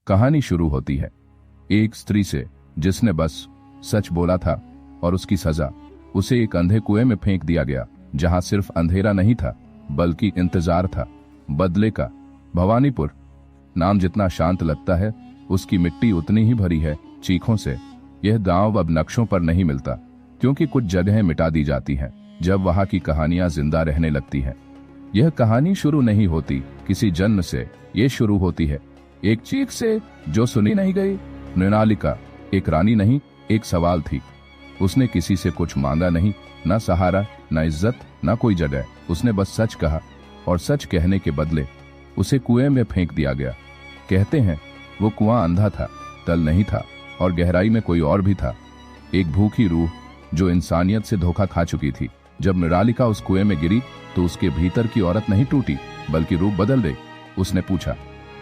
कहानी शुरू होती है एक स्त्री से जिसने बस सच बोला था और उसकी सजा, उसे एक अंधे कुएं में फेंक दिया गया जहां सिर्फ अंधेरा नहीं था बल्कि इंतजार था बदले का। भवानीपुर नाम जितना शांत लगता है उसकी मिट्टी उतनी ही भरी है चीखों से। यह गांव अब नक्शों पर नहीं मिलता क्योंकि कुछ जगहें मिटा दी जाती हैं जब वहां की कहानियां जिंदा रहने लगती हैं। यह कहानी शुरू नहीं होती किसी जन्म से, ये शुरू होती है एक चीख से जो सुनी नहीं गई। मृणालिका एक रानी नहीं, एक सवाल थी। उसने किसी से कुछ मांगा नहीं, न सहारा, न इज्जत, न कोई जगह। उसने बस सच कहा और सच कहने के बदले उसे कुएं में फेंक दिया गया। कहते हैं वो कुआं अंधा था, तल नहीं था और गहराई में कोई और भी था, एक भूखी रूह जो इंसानियत से धोखा खा चुकी थी। जब मृणालिका उस कुएं में गिरी तो उसके भीतर की औरत नहीं टूटी बल्कि रूप बदल गई। उसने पूछा,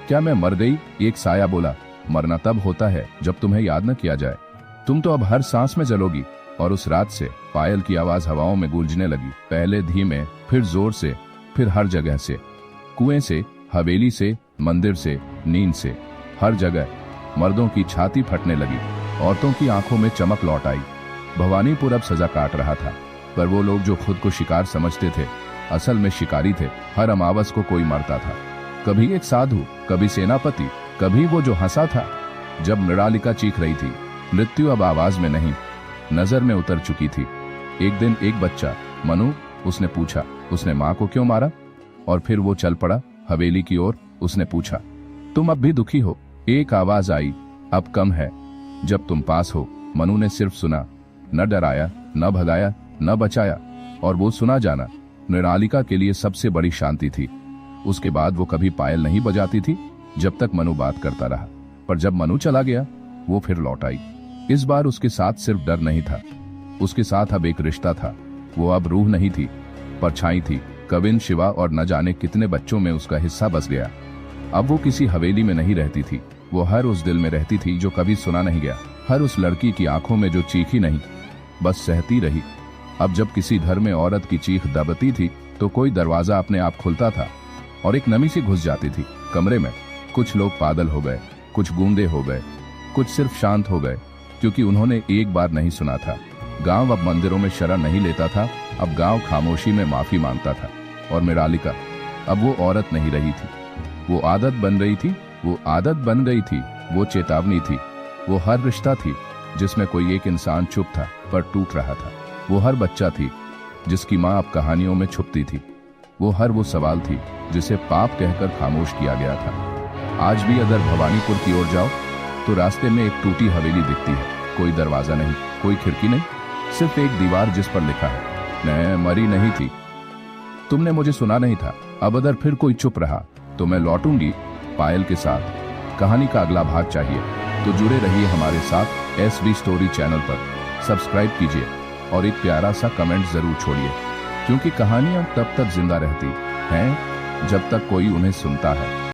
क्या मैं मर गई? एक साया बोला, मरना तब होता है जब तुम्हें याद न किया जाए। तुम तो अब हर सांस में जलोगी। और उस रात से पायल की आवाज हवाओं में गूंजने लगी, पहले धीमे, फिर जोर से, फिर हर जगह से। कुएं से, हवेली से, मंदिर से, नींद से, हर जगह मर्दों की छाती फटने लगी, औरतों की आंखों में चमक लौट आई। भवानीपुर अब सजा काट रहा था, पर वो लोग जो खुद को शिकार समझते थे असल में शिकारी थे। हर अमावस को कोई मरता था, कभी एक साधु, कभी सेनापति, कभी वो जो हंसा था। जब मृणालिका चीख रही थी, मृत्यु अब आवाज में नहीं नजर में उतर चुकी थी। एक दिन एक बच्चा, मनु, उसने पूछा, उसने माँ को क्यों मारा? और फिर वो चल पड़ा हवेली की ओर। उसने पूछा, तुम अब भी दुखी हो? एक आवाज आई, अब कम है जब तुम पास हो। मनु ने सिर्फ सुना, न डराया, न भगाया, न बचाया। और वो सुना जाना मृणालिका के लिए सबसे बड़ी शांति थी। उसके बाद वो कभी पायल नहीं बजाती थी जब तक मनु बात करता रहा। पर जब मनु चला गया वो फिर लौट आई। इस बार उसके साथ सिर्फ डर नहीं था, उसके साथ अब एक रिश्ता था। वो अब रूह नहीं थी, परछाई थी। कविन, शिवा और न जाने कितने बच्चों में उसका हिस्सा बस गया। अब वो किसी हवेली में नहीं रहती थी, वो हर उस दिल में रहती थी जो कभी सुना नहीं गया, हर उस लड़की की आंखों में जो चीखी नहीं, बस सहती रही। अब जब किसी घर में औरत की चीख दबती थी तो कोई दरवाजा अपने आप खुलता था और एक नमी सी घुस जाती थी कमरे में। कुछ लोग पागल हो गए, कुछ गूंगे हो गए, कुछ सिर्फ शांत हो गए क्योंकि उन्होंने एक बार नहीं सुना था। गांव अब मंदिरों में शरण नहीं लेता था, अब गांव खामोशी में माफी मांगता था। और मृणालिका अब वो औरत नहीं रही थी, वो आदत बन रही थी, वो आदत बन गई थी, वो चेतावनी थी, वो हर रिश्ता थी जिसमें कोई एक इंसान चुप था पर टूट रहा था। वो हर बच्चा थी जिसकी माँ अब कहानियों में छुपती थी, वो हर वो सवाल थी जिसे पाप कहकर खामोश किया गया था। आज भी अगर भवानीपुर की ओर जाओ तो रास्ते में एक टूटी हवेली दिखती है, कोई दरवाजा नहीं, कोई खिड़की नहीं, सिर्फ एक दीवार जिस पर लिखा है, मैं मरी नहीं थी, तुमने मुझे सुना नहीं था। अब अगर फिर कोई चुप रहा तो मैं लौटूंगी पायल के साथ। कहानी का अगला भाग चाहिए तो जुड़े रहिए हमारे साथ SV स्टोरी चैनल पर। सब्सक्राइब कीजिए और एक प्यारा सा कमेंट जरूर छोड़िए, क्योंकि कहानियां तब तक जिंदा रहती हैं जब तक कोई उन्हें सुनता है।